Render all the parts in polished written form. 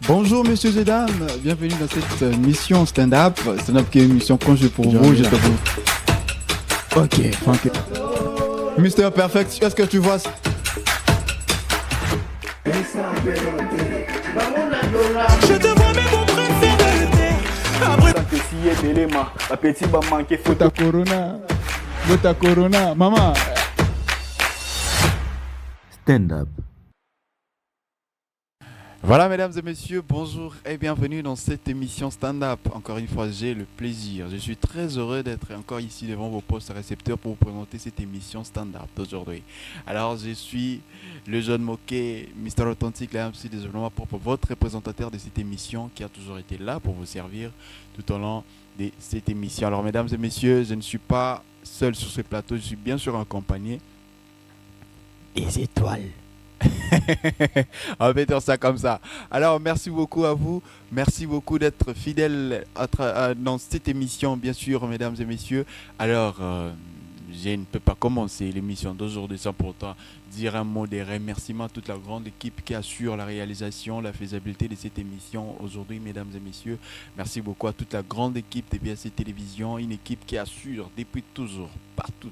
Bonjour messieurs et dames, bienvenue dans cette mission stand-up. Stand-up qui est une mission conçue pour vous, j'espère que vous... Ok. Mister Perfect, est-ce que tu vois... Je te vois mais mon préféré. Après si est d'éléments, la petite va manquer Bota Corona, maman. Stand-up. Voilà mesdames et messieurs, bonjour et bienvenue dans cette émission stand-up. Encore une fois, j'ai le plaisir, je suis très heureux d'être encore ici devant vos postes récepteurs pour vous présenter cette émission stand-up d'aujourd'hui. Alors je suis le jeune moqué, Mister Authentique, la MC des développements propres, votre représentateur de cette émission qui a toujours été là pour vous servir tout au long de cette émission. Alors mesdames et messieurs, je ne suis pas seul sur ce plateau, je suis bien sûr accompagné des étoiles. On va dire ça comme ça. Alors merci beaucoup à vous, merci beaucoup d'être fidèles dans cette émission bien sûr mesdames et messieurs. Alors je ne peux pas commencer l'émission d'aujourd'hui sans pour autant dire un mot de remerciement à toute la grande équipe qui assure la réalisation, la faisabilité de cette émission aujourd'hui mesdames et messieurs. Merci beaucoup à toute la grande équipe de BSC Télévision, une équipe qui assure depuis toujours, partout,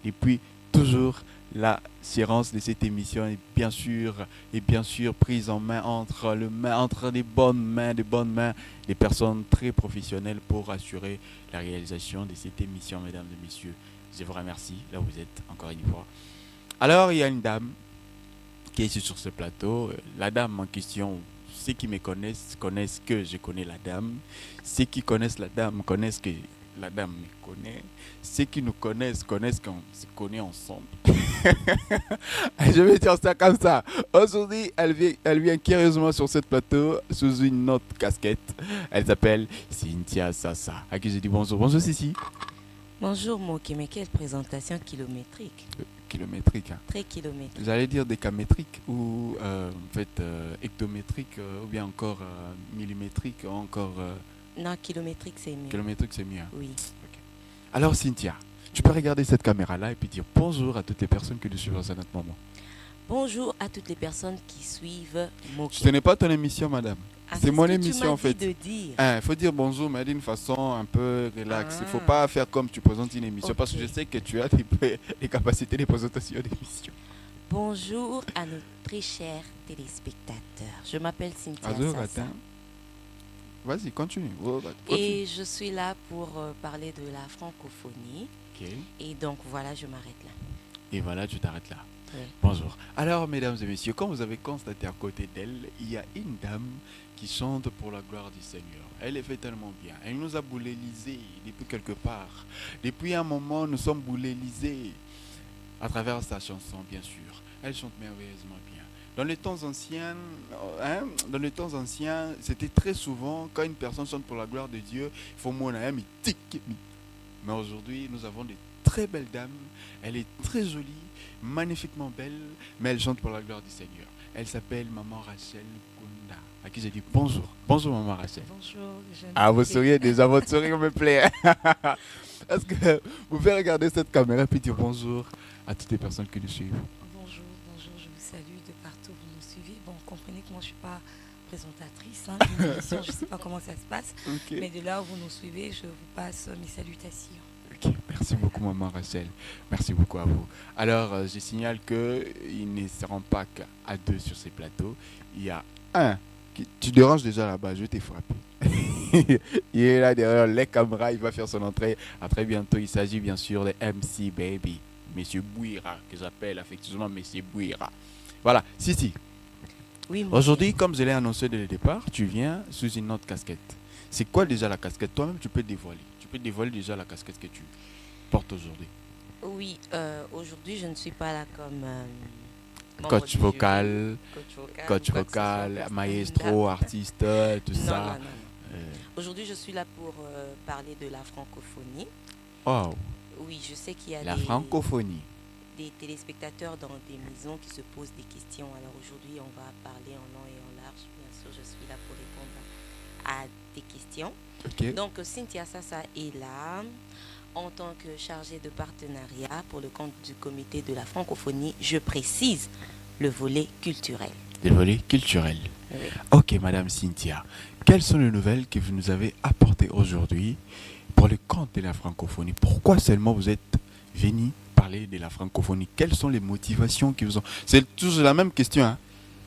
depuis toujours la séance de cette émission est bien sûr prise en main entre des bonnes mains, des personnes très professionnelles pour assurer la réalisation de cette émission, mesdames et messieurs. Je vous remercie, là où vous êtes encore une fois. Alors, il y a une dame qui est ici sur ce plateau. La dame en question, ceux qui me connaissent que je connais la dame. Ceux qui connaissent la dame connaissent que la dame me connaît. Ceux qui nous connaissent qu'on se connaît ensemble. Je vais dire ça comme ça. Aujourd'hui, elle vient curieusement sur ce plateau sous une autre casquette. Elle s'appelle Cynthia Sassa. À qui je dis bonjour. Bonjour Sissi. Bonjour Moki, mais quelle présentation kilométrique. Kilométrique. Hein. Très kilométrique. J'allais dire décamétrique ou hectométrique ou bien encore millimétrique ou encore... Non, kilométrique c'est mieux. Kilométrique c'est mieux. Oui. Okay. Alors Cynthia, tu peux regarder cette caméra-là et puis dire bonjour à toutes les personnes qui nous suivent à ce moment. Bonjour à toutes les personnes qui suivent Moki. Ce n'est pas ton émission, madame. C'est mon émission en fait. Il faut dire bonjour, mais d'une façon un peu relax. Il ne faut pas faire comme tu présentes une émission parce que je sais que tu as des capacités de présentation d'émission. Bonjour à nos très chers téléspectateurs. Je m'appelle Cynthia Sassa. Vas-y, continue. Et je suis là pour parler de la francophonie. Okay. Et donc voilà, je m'arrête là. Et voilà, tu t'arrêtes là. Oui. Bonjour. Alors, mesdames et messieurs, comme vous avez constaté à côté d'elle, il y a une dame qui chante pour la gloire du Seigneur. Elle le fait tellement bien. Elle nous a boulélisés depuis quelque part. Depuis un moment, nous sommes boulélisés à travers sa chanson, bien sûr. Elle chante merveilleusement bien. Dans les temps anciens, c'était très souvent, quand une personne chante pour la gloire de Dieu, il faut mon ami tic. Mais aujourd'hui, nous avons de très belles dames. Elle est très jolie, magnifiquement belle, mais elle chante pour la gloire du Seigneur. Elle s'appelle Maman Rachel Kunda, à qui j'ai dit bonjour. Bonjour Maman Rachel. Bonjour. Vous souriez déjà, votre sourire me plaît. Est-ce que vous pouvez regarder cette caméra et puis dire bonjour à toutes les personnes qui nous suivent? Bonjour, je vous salue de partout où vous nous suivez. Bon, comprenez que moi je ne suis pas présentatrice d'une émission, je ne sais pas comment ça se passe, Okay. mais de là où vous nous suivez, je vous passe mes salutations. Ok, merci beaucoup Maman Rachel, merci beaucoup à vous. Alors, je signale qu'ils ne seront pas qu'à deux sur ces plateaux. Il y a un qui... Tu déranges déjà là-bas, je t'ai frappé. Il est là derrière les caméras, il va faire son entrée. À très bientôt, il s'agit bien sûr de MC Baby, Monsieur Bouira, que j'appelle affectueusement Monsieur Bouira. Voilà, Sissi. Oui, Aujourd'hui, comme je l'ai annoncé dès le départ, tu viens sous une autre casquette. C'est quoi déjà la casquette? Toi-même, tu peux dévoiler. Tu peux dévoiler déjà la casquette que tu portes aujourd'hui. Oui, aujourd'hui, je ne suis pas là comme Coach vocal, maestro, artiste, tout ça. Non. Aujourd'hui, je suis là pour parler de la francophonie. Oh. Oui, je sais qu'il y a la francophonie. Des téléspectateurs dans des maisons qui se posent des questions. Alors aujourd'hui, on va parler en long et en large. Bien sûr, je suis là pour répondre à des questions. Okay. Donc, Cynthia Sassa est là en tant que chargée de partenariat pour le compte du comité de la francophonie. Je précise le volet culturel. Des volets culturels. Oui. Ok, Madame Cynthia, quelles sont les nouvelles que vous nous avez apportées aujourd'hui pour le compte de la francophonie? Pourquoi seulement vous êtes venu parler de la francophonie? Quelles sont les motivations qui vous ont... C'est toujours la même question, hein?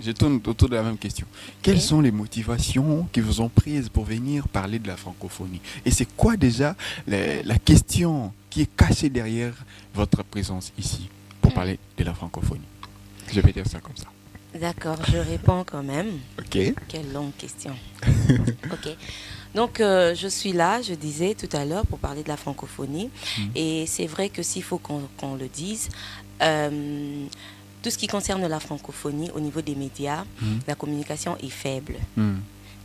Je tourne autour de la même question. Quelles sont les motivations qui vous ont prises pour venir parler de la francophonie? Et c'est quoi déjà la question qui est cachée derrière votre présence ici pour parler de la francophonie? Je vais dire ça comme ça. D'accord, je réponds quand même. Ok. Quelle longue question. Ok. Donc, je suis là, je disais tout à l'heure, pour parler de la francophonie. Et c'est vrai que s'il faut qu'on le dise, tout ce qui concerne la francophonie au niveau des médias, la communication est faible.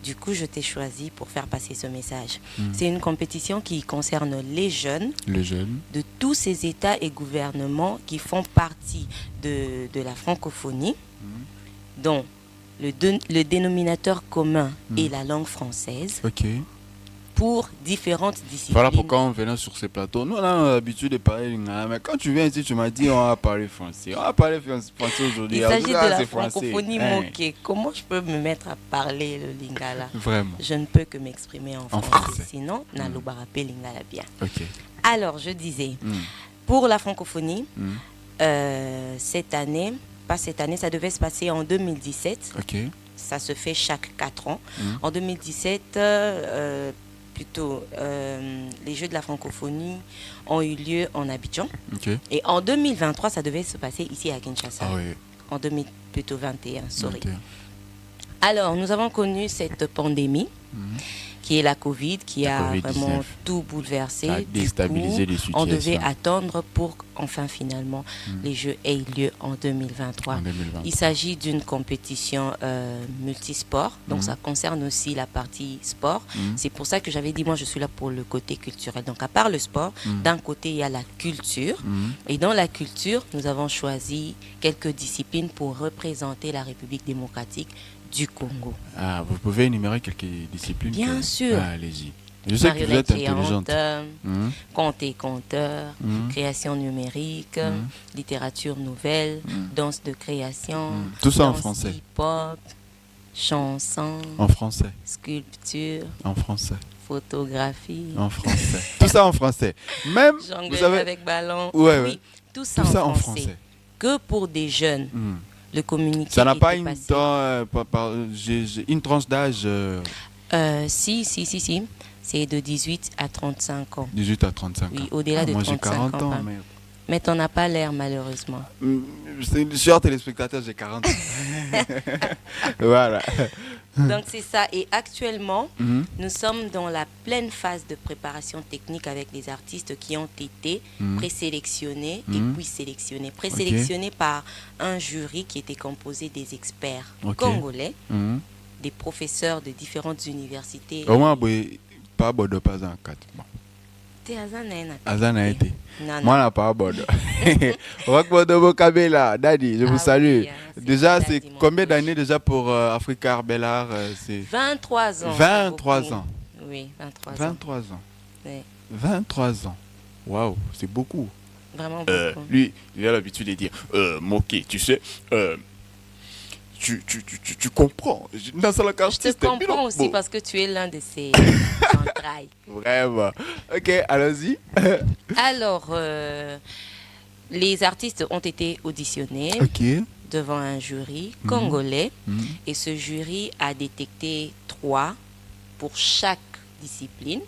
Du coup, je t'ai choisi pour faire passer ce message. C'est une compétition qui concerne les jeunes de tous ces États et gouvernements qui font partie de la francophonie, dont le dénominateur commun est la langue française. Ok. Pour différentes disciplines. Voilà pourquoi on venait sur ces plateaux. Nous, on a l'habitude de parler lingala, mais quand tu viens ici, tu m'as dit on va parler français. On va parler français aujourd'hui. Il s'agit de la francophonie moquée. Comment je peux me mettre à parler le lingala? Vraiment. Je ne peux que m'exprimer en français. Sinon, nalobarape lingala bien. Ok. Alors, je disais, pour la francophonie, cette année, pas cette année, ça devait se passer en 2017. Ok. Ça se fait chaque 4 ans. En 2017, les Jeux de la francophonie ont eu lieu en Abidjan. Okay. Et en 2023, ça devait se passer ici à Kinshasa. Ah oui. En 2021, sorry. 21. Alors, nous avons connu cette pandémie, qui est la Covid, qui a vraiment tout bouleversé. Ça a déstabilisé les situations. On devait attendre pour enfin finalement les Jeux aient lieu en 2023. Il s'agit d'une compétition multisport, donc ça concerne aussi la partie sport. C'est pour ça que j'avais dit, moi je suis là pour le côté culturel. Donc à part le sport, d'un côté il y a la culture. Et dans la culture, nous avons choisi quelques disciplines pour représenter la République démocratique du Congo. Ah, vous pouvez énumérer quelques disciplines? Bien sûr. Ah, allez-y. Je sais que vous êtes intelligente. Conte et conteur, création numérique, littérature nouvelle, danse de création, tout ça en français. Hip-hop, chanson, en français. Sculpture, en français. Photographie, en français. Tout ça en français. Même jongler vous savez... avec ballon. Ouais, oui, tout ça en français. Que pour des jeunes. Le communiqué. Ça n'a pas une tranche d'âge Si. C'est de 18 à 35 ans. 18 à 35 ans. Oui, au-delà de 35 ans. Moi, j'ai 40 ans. Mais tu n'en as pas l'air, malheureusement. Sur téléspectateur, j'ai 40 ans. Voilà. Donc, c'est ça. Et actuellement, nous sommes dans la pleine phase de préparation technique avec les artistes qui ont été présélectionnés et puis sélectionnés. Présélectionnés par un jury qui était composé des experts congolais, des professeurs de différentes universités. Au moins, pas Bodo, pas un 4. Azan a été. Moi, on n'a pas Bodo. Bodo Kabela, Daddy, je vous salue. Oui, déjà, c'est combien d'années déjà pour Africa Arbellard 23 ans. 23 ans. Oui, 23 ans. 23 ans. Oui. 23 ans. Waouh, c'est beaucoup. Vraiment beaucoup. Lui, il a l'habitude de dire moquer, tu sais. Tu comprends. Je te comprends aussi parce que tu es l'un de ces entrailles. Vraiment. Ok, allons-y. Alors, les artistes ont été auditionnés devant un jury congolais et ce jury a détecté 3 pour chaque discipline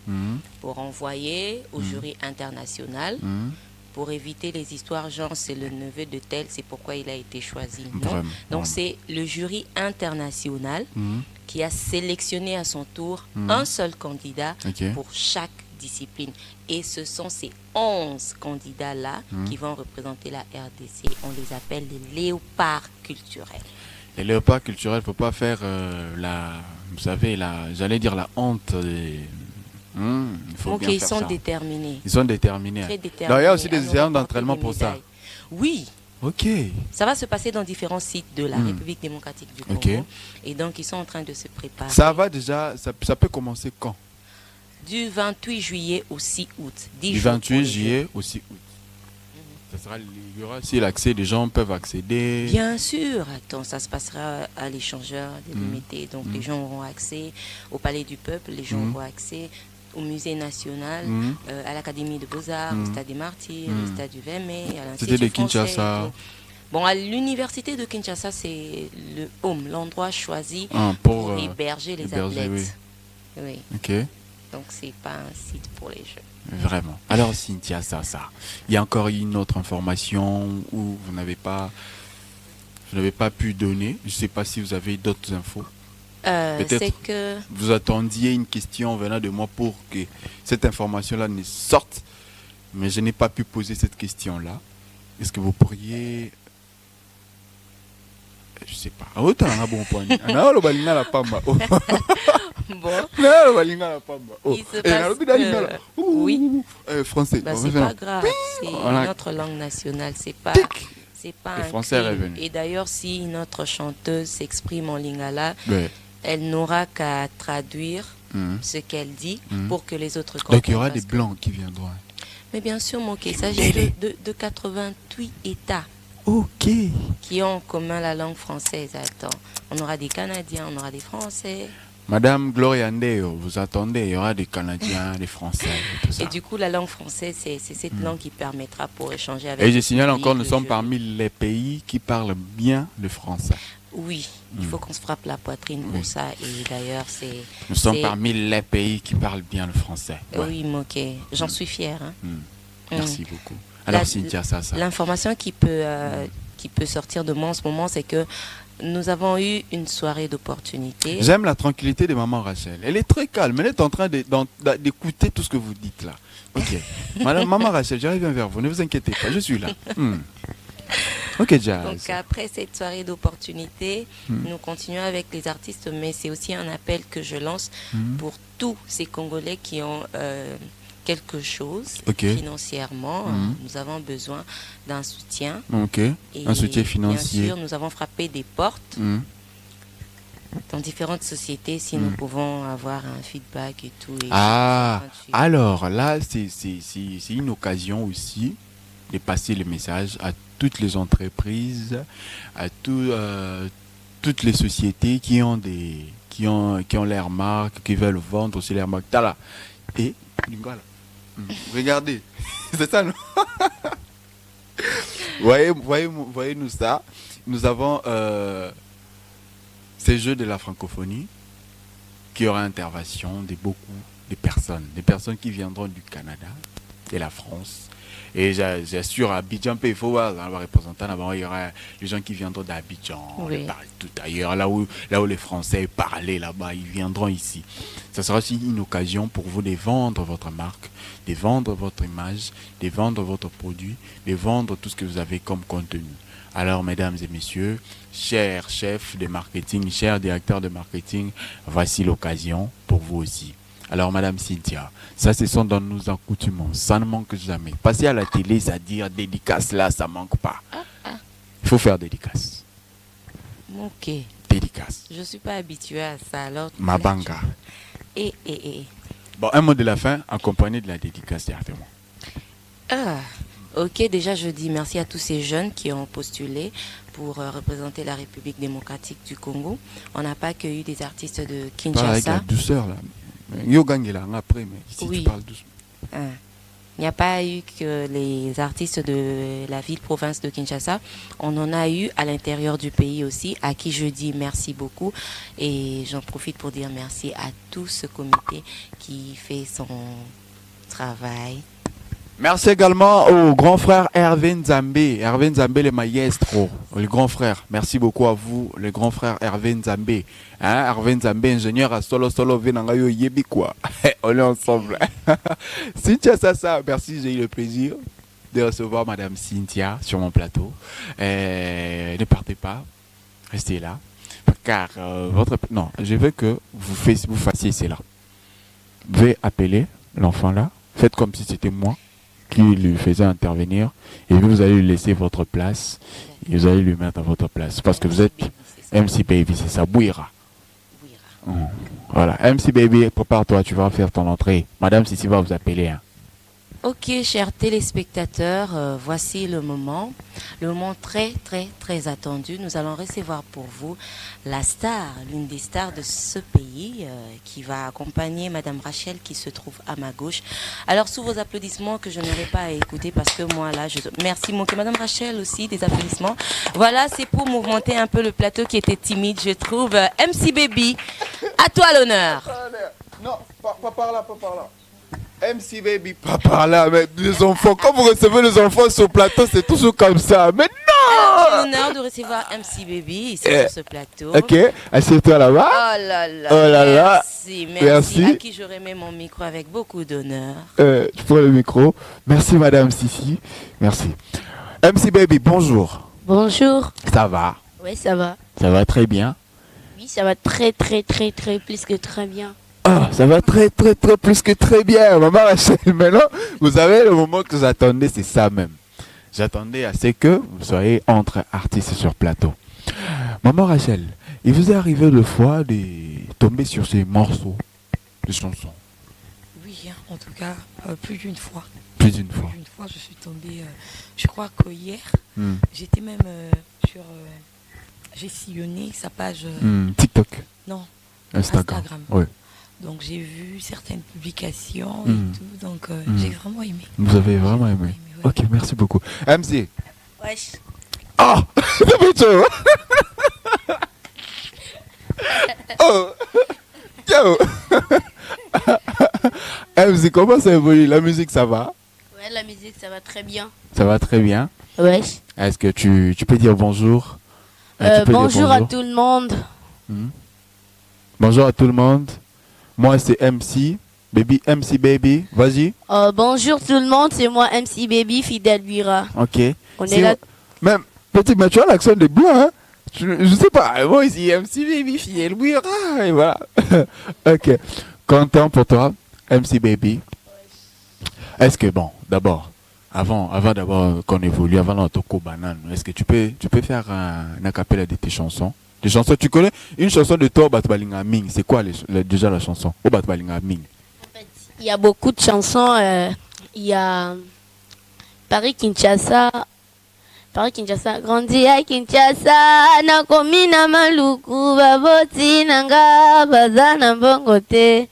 pour envoyer au jury international. Pour éviter les histoires genre c'est le neveu de tel, c'est pourquoi il a été choisi. Non. Donc c'est le jury international qui a sélectionné à son tour un seul candidat pour chaque discipline. Et ce sont ces 11 candidats-là qui vont représenter la RDC. On les appelle les léopards culturels. Les léopards culturels, il ne faut pas faire vous savez, j'allais dire la honte des... ils sont déterminés. Ils sont déterminés. Très déterminés. Donc, il y a aussi des séances d'entraînement pour ça. Oui. Ok. Ça va se passer dans différents sites de la République démocratique du Congo. Et donc, ils sont en train de se préparer. Ça va déjà, ça peut commencer quand? Du 28 juillet au 6 août. Du 28 juillet au 6 août. Il y aura aussi l'accès, les gens peuvent accéder. Bien sûr, attends, ça se passera à l'échangeur de l'Imité. Donc les gens auront accès au Palais du Peuple, les gens auront accès au Musée National, à l'Académie de Beaux-Arts, au Stade des Martyrs, au Stade du 20 mai, à l'Institut C'était de français. Kinshasa. Bon, à l'université de Kinshasa, c'est le home, l'endroit choisi pour héberger les athlètes. Oui. Ok. Donc, c'est pas un site pour les jeux. Vraiment. Alors, Cynthia, ça. Il y a encore une autre information où vous n'avez pas pu donner. Je ne sais pas si vous avez d'autres infos. C'est que vous attendiez une question venant de moi pour que cette information-là ne sorte, mais je n'ai pas pu poser cette question-là. Est-ce que vous pourriez... Je sais pas. Bon point. Bon. Il se passe que... Oui. Français. Bah, c'est pas grave. C'est notre langue nationale. C'est pas un français est revenu. Et d'ailleurs, si notre chanteuse s'exprime en lingala, elle n'aura qu'à traduire ce qu'elle dit pour que les autres comprennent. Donc il y aura des blancs qui viendront. Mais bien sûr, mon il s'agit de 88 États. Ok. Qui ont en commun la langue française. Attends, on aura des Canadiens, on aura des Français. Madame Gloria Ndeo, vous attendez, il y aura des Canadiens, des Français, tout ça. Et du coup, la langue française, c'est cette langue qui permettra pour échanger avec. Et je signale encore, nous sommes parmi les pays qui parlent bien le français. Oui, il faut qu'on se frappe la poitrine pour ça. Et d'ailleurs, nous sommes parmi les pays qui parlent bien le français. Ouais. Oui, Moké, j'en suis fière. Hein. Merci beaucoup. Alors, Cynthia, ça. L'information qui peut sortir de moi en ce moment, c'est que nous avons eu une soirée d'opportunité. J'aime la tranquillité de maman Rachel. Elle est très calme. Elle est en train d'écouter tout ce que vous dites là. Ok. Maman Rachel, j'arrive vers vous. Ne vous inquiétez pas, je suis là. Ok, Jazz. Donc après cette soirée d'opportunité, nous continuons avec les artistes, mais c'est aussi un appel que je lance pour tous ces Congolais qui ont quelque chose financièrement. Nous avons besoin d'un soutien. Et un soutien financier. Bien sûr, nous avons frappé des portes dans différentes sociétés si nous pouvons avoir un feedback et tout. Alors là, c'est une occasion aussi de passer le message à toutes les entreprises, à toutes les sociétés qui ont leurs marques, qui veulent vendre aussi leurs marques. Et regardez, c'est ça, non? Voyez-nous ça. Nous avons ces Jeux de la francophonie qui aura intervention de beaucoup de personnes. Des personnes qui viendront du Canada, de la France. Et j'assure, à Abidjan, il faut voir, dans le représentant, il y aura les gens qui viendront d'Abidjan, tout ailleurs, là où les Français parlent là-bas, ils viendront ici. Ça sera aussi une occasion pour vous de vendre votre marque, de vendre votre image, de vendre votre produit, de vendre tout ce que vous avez comme contenu. Alors, mesdames et messieurs, chers chefs de marketing, chers directeurs de marketing, voici l'occasion pour vous aussi. Alors, Madame Cynthia, ça, ce sont dans nos accoutuments. Ça ne manque jamais. Passer à la télé, c'est-à-dire dédicace, là, ça ne manque pas. Il faut faire dédicace. Ok. Dédicace. Je ne suis pas habituée à ça. Alors, Mabanga. Bon, un mot de la fin, accompagné de la dédicace directement. Ok, déjà, je dis merci à tous ces jeunes qui ont postulé pour représenter la République démocratique du Congo. On n'a pas accueilli des artistes de Kinshasa. Avec la douceur, là. Yo gagne là après, mais ici tu parles doucement. Il n'y a pas eu que les artistes de la ville-province de Kinshasa. On en a eu à l'intérieur du pays aussi, à qui je dis merci beaucoup. Et j'en profite pour dire merci à tout ce comité qui fait son travail. Merci également au grand frère Hervé Nzambé. Hervé Nzambé, le maestro, le grand frère. Merci beaucoup à vous, le grand frère Hervé Nzambé. Hervé Nzambé, ingénieur à Solo Venangayo Yebi quoi. On est ensemble. Cynthia Sassa, merci, j'ai eu le plaisir de recevoir Madame Cynthia sur mon plateau. Ne partez pas, restez là. Car je veux que vous fassiez cela. Vous devez appeler l'enfant là. Faites comme si c'était moi qui lui faisait intervenir, et puis vous allez lui laisser votre place, et vous allez lui mettre à votre place, parce que vous êtes MC Baby, c'est ça, Bouira. Voilà, MC Baby, prépare-toi, tu vas faire ton entrée. Madame Sissi va vous appeler. Ok, chers téléspectateurs, voici le moment très très très attendu. Nous allons recevoir pour vous la star, l'une des stars de ce pays, qui va accompagner Madame Rachel qui se trouve à ma gauche. Alors sous vos applaudissements que je n'aurai pas à écouter parce que moi là, merci mon Madame Rachel aussi des applaudissements. Voilà, c'est pour mouvementer un peu le plateau qui était timide, je trouve. MC Baby, à toi l'honneur. Non, pas par là, pas par là. MC Baby, pas par là, mais les enfants, quand vous recevez les enfants sur le plateau, c'est toujours comme ça. Mais non! J'ai l'honneur de recevoir MC Baby ici sur ce plateau. Ok, assieds-toi là-bas. Oh là là, oh là là. Merci. À qui je remets mon micro avec beaucoup d'honneur. Tu prends le micro. Merci Madame Sissi. Merci. MC Baby, bonjour. Bonjour. Ça va? Oui, ça va. Ça va très bien? Oui, ça va très plus que très bien. Ah, ça va très plus que très bien, maman Rachel. Maintenant, vous savez, le moment que j'attendais, c'est ça même. J'attendais à ce que vous soyez entre artistes sur plateau. Maman Rachel, il vous est arrivé de fois de tomber sur ces morceaux de chansons? Oui, hein, en tout cas, plus d'une fois. Plus d'une fois. Plus d'une fois, je suis tombée, je crois qu'hier, j'étais même sur... j'ai sillonné sa page... TikTok? Non, Instagram. Oui. Donc j'ai vu certaines publications et tout, donc j'ai vraiment aimé. Vous avez vraiment aimé, ouais. Ok, merci beaucoup. MC. Wesh. Oh, oh, yo. MC, comment ça évolue? La musique, ça va? Ouais, la musique, ça va très bien. Ça va très bien. Wesh. Est-ce que tu peux dire bonjour? Bonjour à tout le monde. Bonjour à tout le monde. Moi, c'est MC Baby. Vas-y. Bonjour tout le monde, c'est moi MC Baby, Fidèle Buira. Ok. On est là. Même, petit, mais tu as l'accent des Blancs, hein? Je sais pas. Moi, ici, MC Baby, Fidèle Buira. Et voilà. Ok. Content pour toi, MC Baby. Est-ce que, bon, d'abord, avant d'abord qu'on évolue, avant notre banane, est-ce que tu peux faire un acapella de tes chansons? Des chansons, tu connais une chanson de toi, Batbalinga Ming? C'est quoi déjà la chanson? Oh, Batbalinga Ming. En fait, il y a beaucoup de chansons. Il y a Paris-Kinshasa, grandi à Kinshasa, nakomi na maluku, baboti nanga, bazana bongote.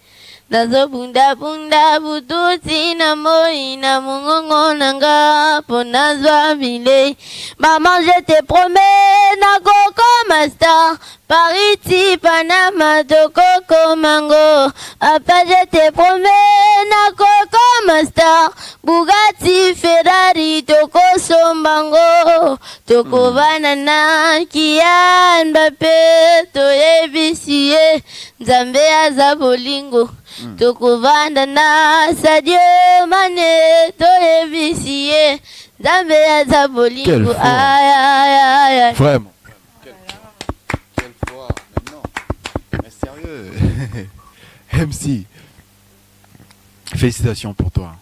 Nazo bunda bututi na moi na mungongo nanga ponazwa bile. Maman, je te promets na koko master Pariti Panama to koko mango. Après je te promets na koko master Bugatti Ferrari toko sombango toko banana Kian Mbappé to ebisie Nzambe aza bolingo Tokuvanda na Sadio Mané to ebisie Nzambe aza bolingo. Aïe aïe aïe. Vraiment. Quelle foi maintenant. Mais sérieux. MC. Félicitations pour toi.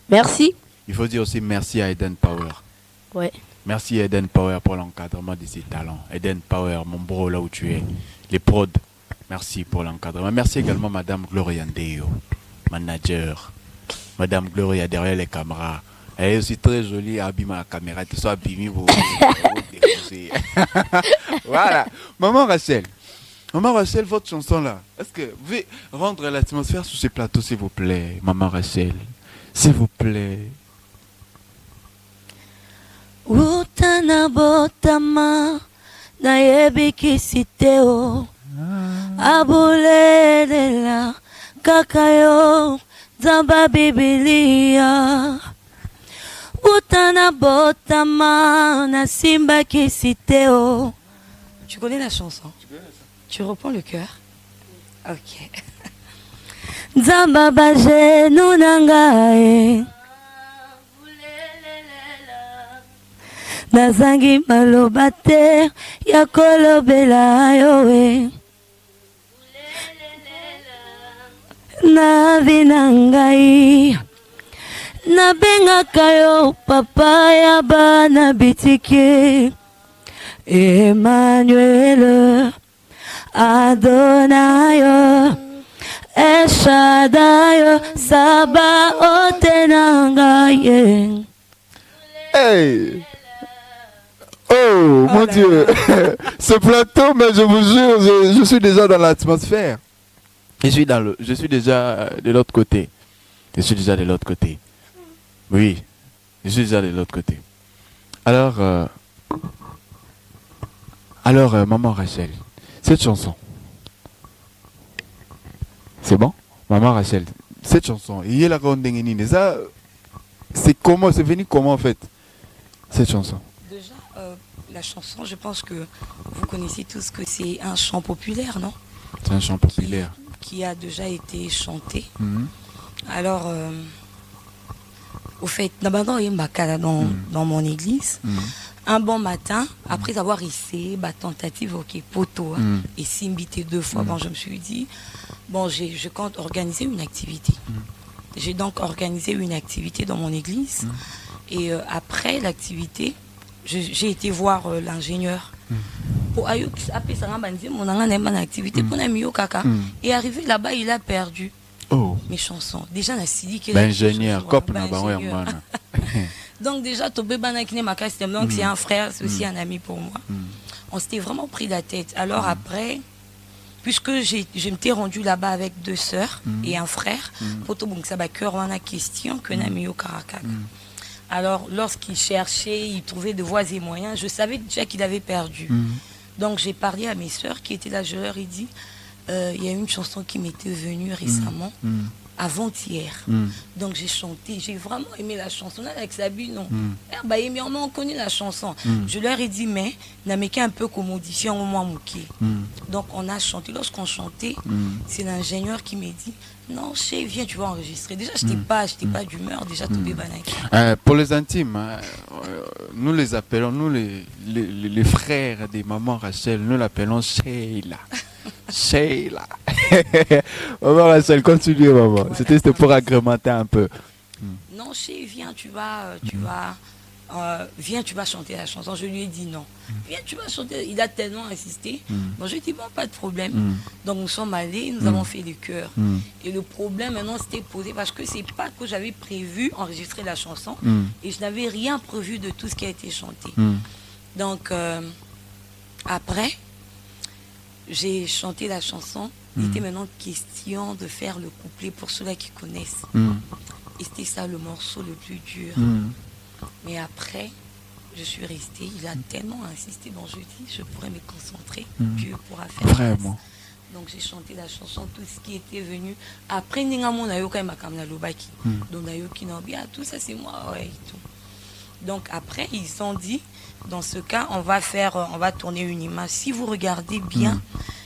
Merci. Il faut dire aussi merci à Eden Power. Ouais. Merci à Eden Power pour l'encadrement de ses talents. Eden Power, mon bro, là où tu es. Les prods. Merci pour l'encadrement. Merci également Madame Gloria Ndeo, manager. Madame Gloria derrière les caméras. Elle est aussi très jolie, abîme la caméra. Tu sois abîmé, vous déranger. Voilà. Maman Rachel, votre chanson là, est-ce que vous pouvez rendre l'atmosphère sur ce plateau, s'il vous plaît, Maman Rachel? S'il vous plaît. Utana botama na yebiki siteo. Abulela kakayo zamba Biblia. Utana botama na simba kisiteo. Tu connais la chanson? Tu reprends le cœur? Ok. Zamba baje nunangae. Nazangi malobate ya kolobela yowe. Na vinangai na bengaka yo papa ya bana bitike Emmanuel Adonayo El Shaddai, Sabaoth Nangaye. Hey! Oh, mon Dieu! Ce plateau, mais je vous jure, je suis déjà dans l'atmosphère. Je suis déjà de l'autre côté. Je suis déjà de l'autre côté. Oui, je suis déjà de l'autre côté. Alors, Maman Rachel, cette chanson, c'est bon? Maman Rachel, cette chanson, c'est comment, c'est venu comment en fait, cette chanson? Déjà, la chanson, je pense que vous connaissez tous que c'est un chant populaire, non? C'est un chant populaire. Qui a déjà été chanté. Alors, au fait, dans mon église, un bon matin, après avoir essayé ma tentative, ok, poto, et simbité 2 fois, bon, je me suis dit, bon, je compte organiser une activité. J'ai donc organisé une activité dans mon église. Et après l'activité, j'ai été voir l'ingénieur. Et arrivé là-bas, il a perdu mes chansons. Déjà, la CD qui est l'ingénieur, donc déjà, donc c'est un frère, c'est aussi un ami pour moi. On s'était vraiment pris la tête. Alors après, puisque je m'étais rendu là-bas avec 2 sœurs et un frère, pour tout ça va cœur on a question que n'ami au Caracas. Alors lorsqu'il cherchait, il trouvait de voies et moyens, je savais déjà qu'il avait perdu. Donc j'ai parlé à mes sœurs qui étaient là, je leur ai dit, il y a une chanson qui m'était venue récemment, avant-hier. Donc j'ai chanté, j'ai vraiment aimé la chanson. Là, avec Sabine, non. On connaît la chanson. Je leur ai dit, mais un peu comme audition au moins mouké. Donc on a chanté. Lorsqu'on chantait, c'est l'ingénieur qui m'a dit, non, chez, viens, tu vas enregistrer. Déjà, je n'étais pas d'humeur, déjà, tout pour les intimes, nous les appelons, nous les frères des mamans Rachel, nous l'appelons Sheila. Sheila. Maman Rachel, continue, maman. C'était pour agrémenter un peu. Non, chez, viens, viens, tu vas chanter la chanson. Je lui ai dit non. Viens, tu vas chanter. Il a tellement insisté. Bon, je lui ai dit, bon, pas de problème. Donc, nous sommes allés, nous avons fait des chœurs. Et le problème, maintenant, c'était posé parce que c'est pas que j'avais prévu enregistrer la chanson et je n'avais rien prévu de tout ce qui a été chanté. Donc, après, j'ai chanté la chanson. Il était maintenant question de faire le couplet pour ceux-là qui connaissent. Et c'était ça le morceau le plus dur. Mais après, je suis restée. Il a tellement insisté. Bon, je dis, je pourrais me concentrer. Dieu pourra faire. Vraiment. Donc j'ai chanté la chanson, tout ce qui était venu. Après, tout ça c'est moi. Ouais, et tout. Donc après, ils ont dit, dans ce cas, on va tourner une image. Si vous regardez bien,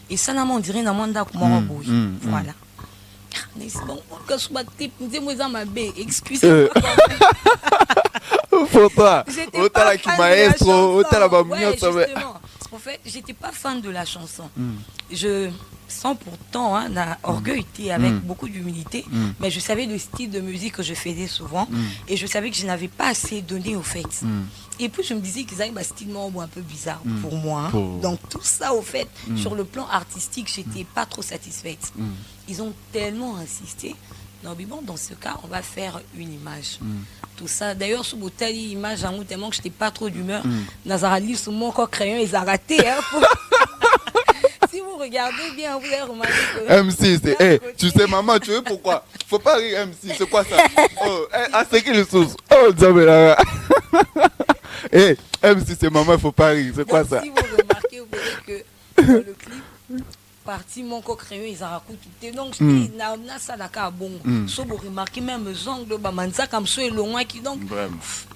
et ça on dirait voilà. Excusez-moi. Pour toi, en fait, j'étais pas fan de la chanson. Je sans pourtant orgueil avec beaucoup d'humilité, mais je savais le style de musique que je faisais souvent et je savais que je n'avais pas assez donné au fait. Et puis je me disais qu'ils avaient un style un peu bizarre pour moi. Donc tout ça au fait, sur le plan artistique, j'étais pas trop satisfaite. Ils ont tellement insisté. Non, mais bon, dans ce cas, on va faire une image. Tout ça. D'ailleurs, sur votre image, tellement que je n'étais pas trop d'humeur. Nazarali, sur mon crayon, ils ont raté. Si vous regardez bien, vous allez remarquer que... MC, c'est... tu sais, maman, tu veux pourquoi? Faut pas rire, MC, c'est quoi ça? C'est qui le sauce? Zamela. MC, c'est maman, faut pas rire, c'est quoi ça? Si vous remarquez, vous verrez que dans le clip... parti mon crayon ils ont raconté donc ça d'accord bon so vous remarquez même les ongles bamanza comme ça et loin qui donc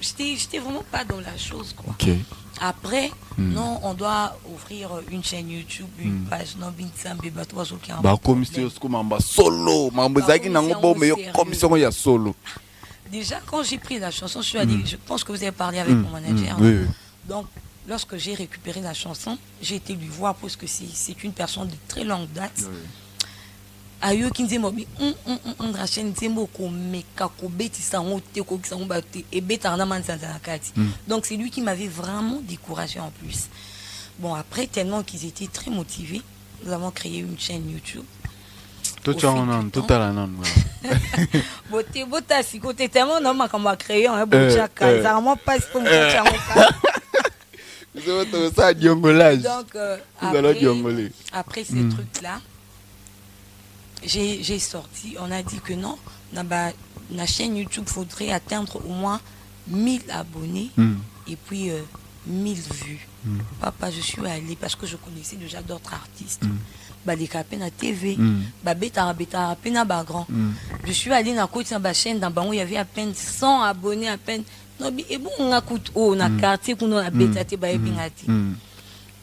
j'étais vraiment pas dans la chose quoi. Après non on doit ouvrir une chaîne YouTube une page non binsambe batwa qui en commission solo mambozaki nango bo mais commission ya solo. Déjà quand j'ai pris la chanson je pense que vous avez parlé avec mon manager. Donc lorsque j'ai récupéré la chanson, j'ai été lui voir parce que c'est une personne de très longue date. Donc c'est lui qui m'avait vraiment découragé en plus. Bon, après, tellement qu'ils étaient très motivés, nous avons créé une chaîne YouTube. Tout à la non. Beauté, si côté tellement, non, comme un crayon, un beau chacal. Ça vraiment passe pour me faire ça, diongolage. Donc, après ces trucs-là, j'ai sorti, on a dit que non, la chaîne YouTube, faudrait atteindre au moins 1000 abonnés et puis 1000 vues. Papa, je suis allée parce que je connaissais déjà d'autres artistes. Les capins à TV, grand. Je suis allée dans la chaîne où il y avait à peine 100 abonnés, à peine. Et bon, on a coûté on a quartier qu'on a bêté,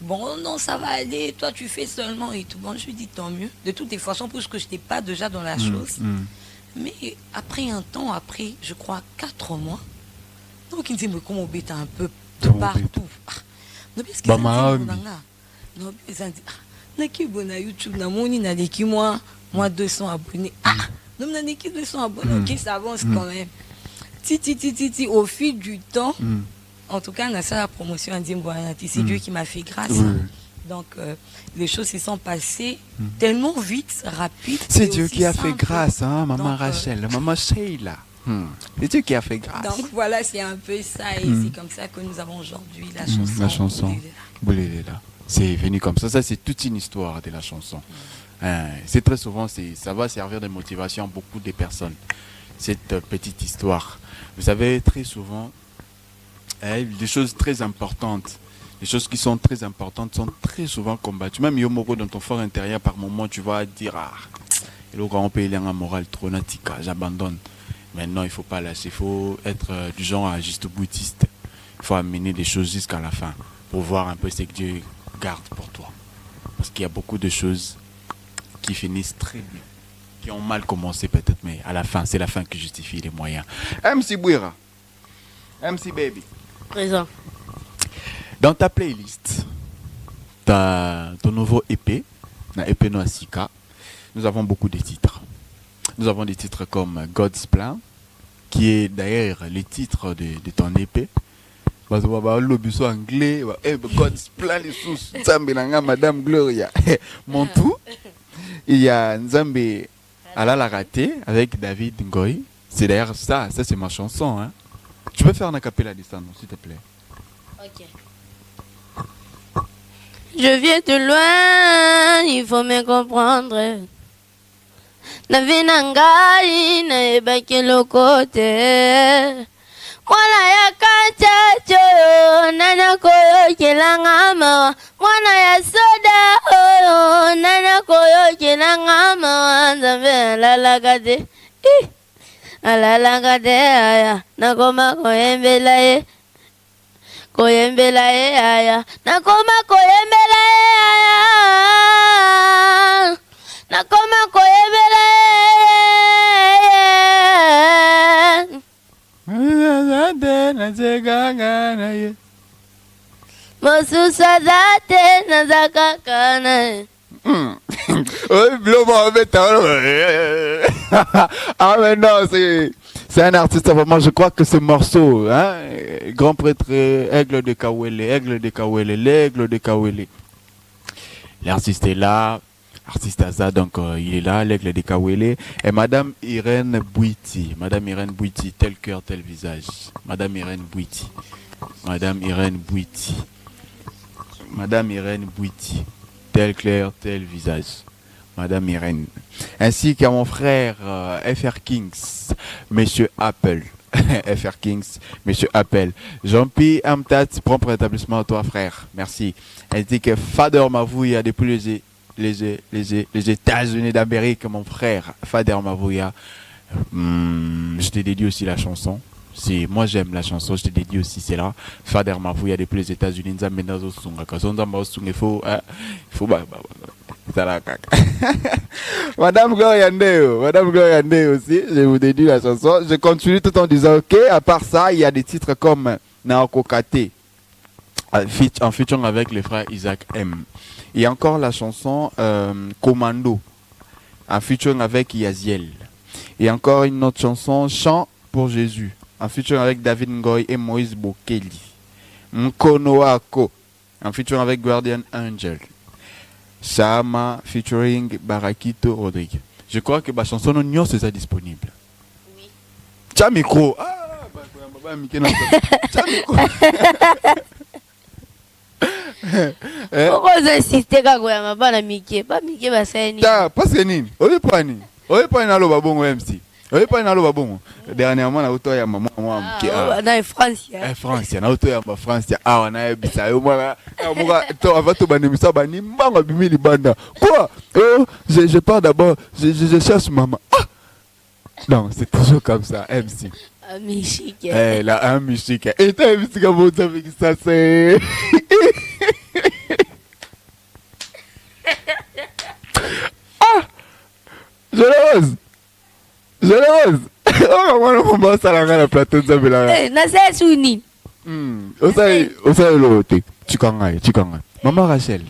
bon, non, ça va aller, toi tu fais seulement et tout. Bon, je lui dis tant mieux. De toutes les façons, parce que je n'étais pas déjà dans la chose. Mais après un temps, après, je crois 4 mois, donc il me dit, mais comment on bête un peu de partout. Non, parce que non, YouTube, moi 200 abonnés. Non, mais 200 abonnés, ok, ça avance quand même. Au fil du temps, en tout cas, on a ça la promotion à Ndimbouanati. C'est Dieu qui m'a fait grâce. Donc, les choses se sont passées tellement vite, rapide. C'est Dieu qui a fait grâce, hein, maman Rachel, maman Sheila. C'est Dieu qui a fait grâce. Donc voilà, c'est un peu ça. Et c'est comme ça que nous avons aujourd'hui la chanson. La chanson. Bouléléla. C'est venu comme ça. Ça, c'est toute une histoire de la chanson. C'est très souvent, ça va servir de motivation à beaucoup de personnes. Cette petite histoire. Vous savez, très souvent, des choses très importantes, les choses qui sont très importantes sont très souvent combattues. Même Yomoro, dans ton fort intérieur, par moment, tu vas dire, et le grand pays, il y a un moral trop natika, j'abandonne. Maintenant, il ne faut pas lâcher, il faut être du genre à juste boutiste. Il faut amener des choses jusqu'à la fin pour voir un peu ce que Dieu garde pour toi. Parce qu'il y a beaucoup de choses qui finissent très bien, qui ont mal commencé peut-être, mais à la fin, c'est la fin qui justifie les moyens. MC Bouira, MC Baby. Présent. Dans ta playlist, ton nouveau EP, la EP Noasika, nous avons beaucoup de titres. Nous avons des titres comme God's Plan, qui est d'ailleurs le titre de ton EP. Le anglais, God's Plan, les sous, Madame Gloria. Mon tout, il y a Nzambe Alala Raté avec David Ngoy. C'est d'ailleurs ça c'est ma chanson. Hein. Tu peux faire un acapella de ça, s'il te plaît. Ok. Je viens de loin, il faut me comprendre. Na vinangali na ebaki lokote. Mwana ya kachacho nana koyo kilangama. Mwana ya soda oyo nana koyo kilangama. Nzambe alalagade. Alalagade aya nakoma koyembela ye. Koyembela ye aya nakoma koyembela ye aya nakoma koyembela ye mosusa zate nazakakana. Ah mais non, c'est un artiste vraiment, je crois que ce morceau, hein, grand prêtre Aigle de Kawele, l'aigle de Kawele. L'artiste est là, artiste Aza, donc il est là, l'aigle de Kawele. Et Madame Irène Bouiti, tel cœur, tel visage. Madame Irène Bouiti, tel clair, tel visage. Madame Irène. Ainsi qu'à mon frère FR Kings, Monsieur Apple. FR Kings, Monsieur Apple. Jean-Pierre Amtat, propre établissement à toi, frère. Merci. Ainsi que Fader Mavouya depuis les États-Unis d'Amérique, mon frère. Fader Mavouya. Je te dédie aussi la chanson. Moi j'aime la chanson, je te dédie aussi celle-là. Fader Mavouya depuis les États-Unis. Il faut Madame Gloria Ndeo aussi, je vous dédie la chanson. Je continue tout en disant ok, à part ça, il y a des titres comme Naoko Kate en featuring avec les frères Isaac M. Il y a encore la chanson Commando en featuring avec Yaziel. Et encore une autre chanson, Chant pour Jésus, en featuring avec David Ngoy et Moïse Bokeli. Mkonoako en featuring avec Guardian Angel. Sama featuring Barakito Rodrigue. Je crois que ma chanson non c'est disponible. Oui. Tiens micro. Ah, bah micro. Tiens micro. Pourquoi vous insistez quand vous avez pas Mickey? Pas Mickey, bah c'est ni. Tiens, parce que nini. Oye pas ni. Oye pas na lo babongo MC. Oye pas na lo babongo. Dernièrement na auto ya maman moi qui Ah, dans France. France, na auto ya ma France ya ah na bisa yo moi moi to avato banimisa bani mbango bimi libanda. Quoi? Oh, je pars d'abord, je cherche maman. Ah! Non, c'est toujours comme ça, MC. Ah, Michique. Eh, là, un Michique. Et t'as MC comme vous savez que ça c'est. Ah! Je l'ose. Oh, moi, on va ça la plateau de Zabela. Eh, na c'est souni. Tu connais. Maman Rachel,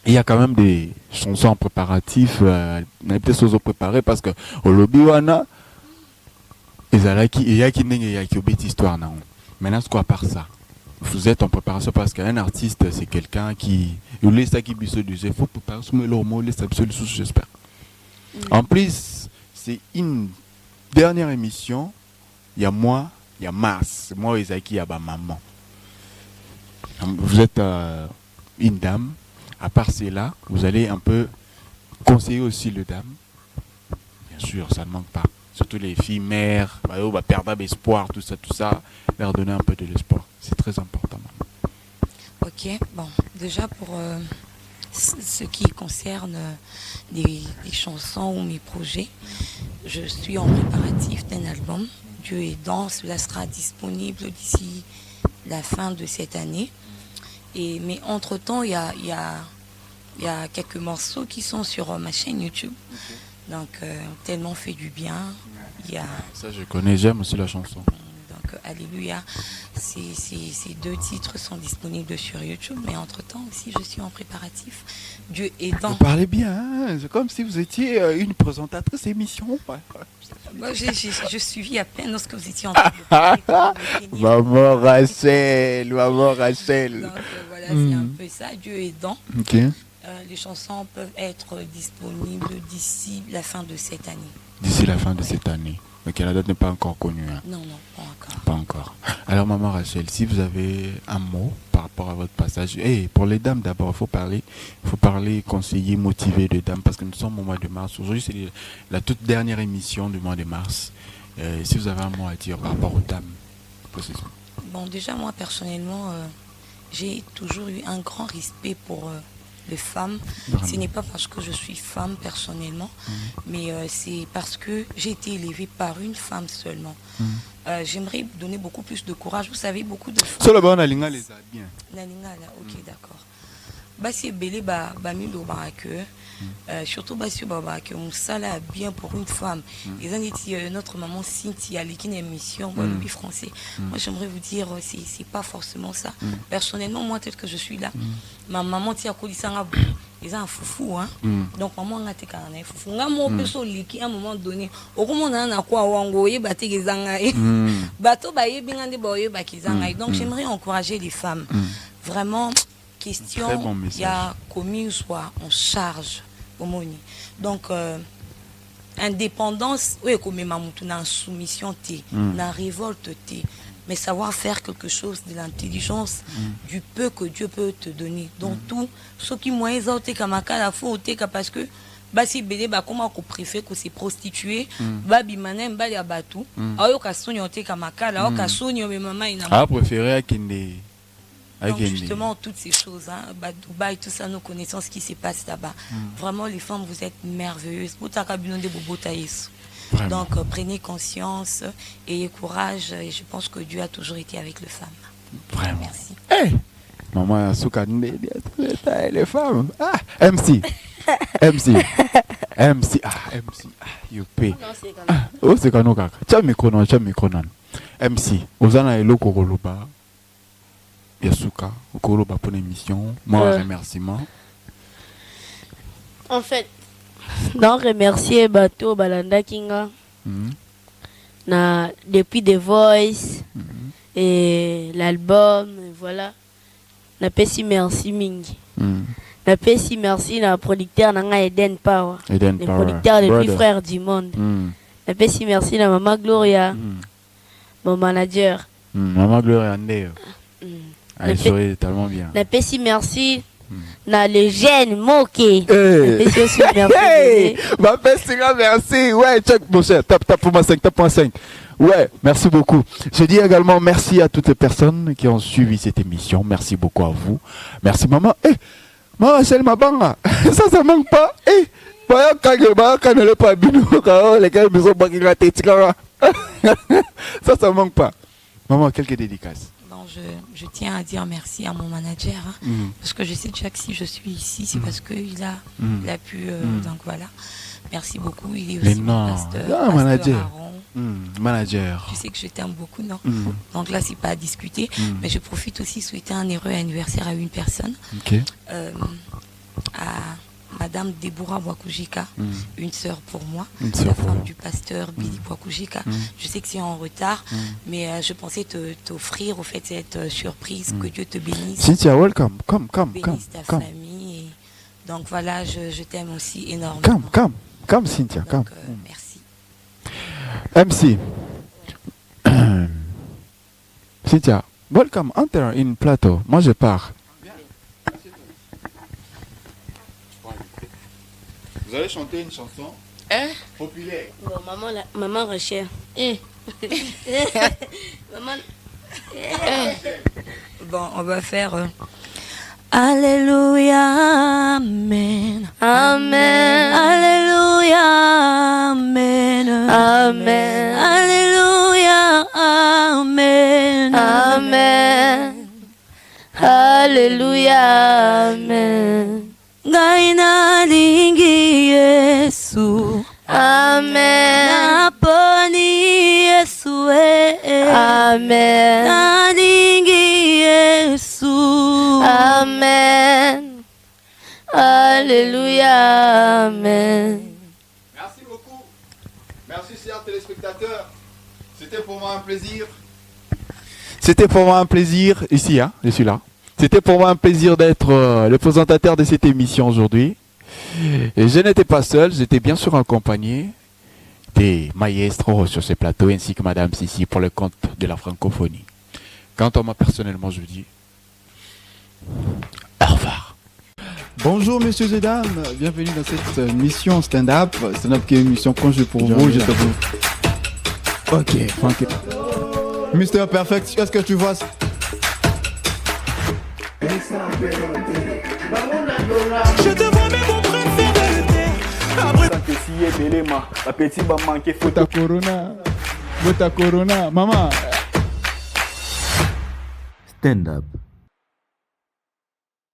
il y a quand même des chansons en préparatif. On a peut-être choses préparées parce que au lobby, on a. Il y a qui histoire. Maintenant, c'est quoi à part ça? Vous êtes en préparation parce qu'un artiste, c'est quelqu'un qui. Il laisse ça qui bisse du jeu. Il faut préparer ce mot, laisse absolument sous, j'espère. En plus, c'est une dernière émission. Il y a moi, il y a Mars. Moi, Isaki, il y a ma maman. Vous êtes une dame. À part cela, vous allez un peu conseiller aussi les dames. Bien sûr, ça ne manque pas. Surtout les filles mères, perdre l'espoir, tout ça, leur donner un peu de l'espoir. C'est très important. Ok, bon, déjà pour ce qui concerne les chansons ou mes projets, je suis en préparatif d'un album. Dieu aidant, cela sera disponible d'ici la fin de cette année. Mais entre-temps, il y a quelques morceaux qui sont sur ma chaîne YouTube. Okay. Donc, tellement fait du bien. Ça, je connais, j'aime aussi la chanson. Donc, Alléluia. Ces 2 titres sont disponibles sur YouTube. Mais entre-temps aussi, je suis en préparatif. Dieu aidant. Vous parlez bien, hein? C'est comme si vous étiez une présentatrice d'émission. Moi, je suivis à peine lorsque vous étiez en train de parler. Maman Rachel. Donc, voilà, c'est un peu ça. Dieu aidant. Ok. Les chansons peuvent être disponibles d'ici la fin de cette année. D'ici la fin de cette année. Ok, la date n'est pas encore connue. Hein. Non, pas encore. Pas encore. Alors, maman Rachel, si vous avez un mot par rapport à votre passage, pour les dames d'abord, il faut parler conseiller, motiver les dames, parce que nous sommes au mois de mars. Aujourd'hui, c'est la toute dernière émission du mois de mars. Si vous avez un mot à dire par rapport aux dames, précisément. Bon, déjà, moi, personnellement, j'ai toujours eu un grand respect pour les femmes. Vraiment. Ce n'est pas parce que je suis femme personnellement, mais c'est parce que j'ai été élevée par une femme seulement. J'aimerais donner beaucoup plus de courage. Vous savez, beaucoup de femmes... Solo ba nalinga les a bien. Nalinga là, ok, d'accord. Bah c'est belé milo que surtout si que ça bien pour une femme. Ils ont dit notre maman Cynthia qui est une émission le français. Moi j'aimerais vous dire c'est pas forcément ça. Personnellement moi tel que je suis là, ma maman tia kolisanga ils ont un foufou hein. Donc maman a été carné foufou. Nga mo peso liki à un moment donné. Okomona na kwa wango ye baté gezanga. Bato ba ye bingande boye ba kizanga. Donc j'aimerais encourager les femmes. Vraiment question, il y a commis soit en charge au moni. Donc indépendance, oui, comme mamoutou na soumission té, na révolte té, mais savoir faire quelque chose de l'intelligence, du peu que Dieu peut te donner. Donc tout ce qui moyen auté kamaka la faut auté parce que basi bébé ba comment qu'on préfère que c'est prostitué, babi manem ba ya batu, ayo ka sonyo auté kamaka la ka sonyo mais maman ina. Ah préféré à kende. Donc justement, toutes ces choses, hein, Dubaï, tout ça, nous connaissons ce qui se passe là-bas. Vraiment, les femmes, vous êtes merveilleuses. Donc, prenez conscience, ayez courage. Et je pense que Dieu a toujours été avec les femmes. Vraiment. Merci. Hey, maman, les femmes. Ah, MC. MC. You pay. Oh, c'est quand nous, tiens, micro. MC, Ozana et Loko Goloba. Yasuka, pour l'émission, moi remerciement. En fait, donc remercier Bato Balanda Kinga depuis The Voice et l'album, voilà. Na pesi merci mingi. Napesi merci na producteur nanga Eden Power. Eden Le Power. producteur le plus Brother. frère du monde. Mm. Napesi merci na Maman Gloria, mon manager. Maman Gloria Andeo. Mm. Elle sourit tellement bien. Napesi merci na le jeune Moké. Hey. Napesi aussi merci. Hey, ma Sera, merci. Ouais, check, mon cher. Tape pour moi 5, tape pour moi 5. Ouais, merci beaucoup. Je dis également merci à toutes les personnes qui ont suivi cette émission. Merci beaucoup à vous. Merci, maman. Eh, maman, c'est ma banga. Ça manque pas. Eh, ça manque pas. Maman, quelques dédicaces. Bon, je tiens à dire merci à mon manager, hein, parce que je sais déjà que si je suis ici, c'est parce qu'il a pu, donc voilà. Merci beaucoup, il est aussi mon pasteur, manager. Aaron. Manager. Je sais que je t'aime beaucoup, non? Donc là, c'est pas à discuter, mais je profite aussi de souhaiter un heureux anniversaire à une personne, à Madame Deborah Bwakujika, une sœur pour moi, la femme du pasteur Billy Bwakujika. Je sais que c'est en retard, mais je pensais t'offrir au fait cette surprise. Que Dieu te bénisse. Cynthia, welcome. Come. Bénisse ta famille. Et donc voilà, je t'aime aussi énormément. Come, Cynthia, donc, come. Merci. MC. Cynthia, welcome. Enter in plateau. Moi, je pars. Vous allez chanter une chanson populaire. Bon, maman recherche. Maman. Bon, on va faire. Alléluia, Amen. Amen. Alléluia, Amen. Amen. Alléluia, Amen. Amen. Alléluia. Amen. Gaina lingi Yesu. Amen. Naponi Yesu. Amen. Nalingi Yesu. Amen. Alléluia. Amen. Merci beaucoup. Merci, chers téléspectateurs. C'était pour moi un plaisir. C'était pour moi un plaisir. Ici, hein, je suis là. C'était pour moi un plaisir d'être le présentateur de cette émission aujourd'hui. Et je n'étais pas seul, j'étais bien sûr accompagné des maestros sur ce plateau ainsi que Madame Sissi pour le compte de la francophonie. Quant à moi personnellement, je vous dis au revoir. Bonjour messieurs et dames, bienvenue dans cette mission stand-up. Stand-up qui est une mission conçue pour vous. Je te vous. Ok, tranquille. Mister Perfect, est-ce que tu vois? Je te vois mais mon préféré. Après Tant que si est élément, la petite va manquer Bota Corona, maman. Stand up.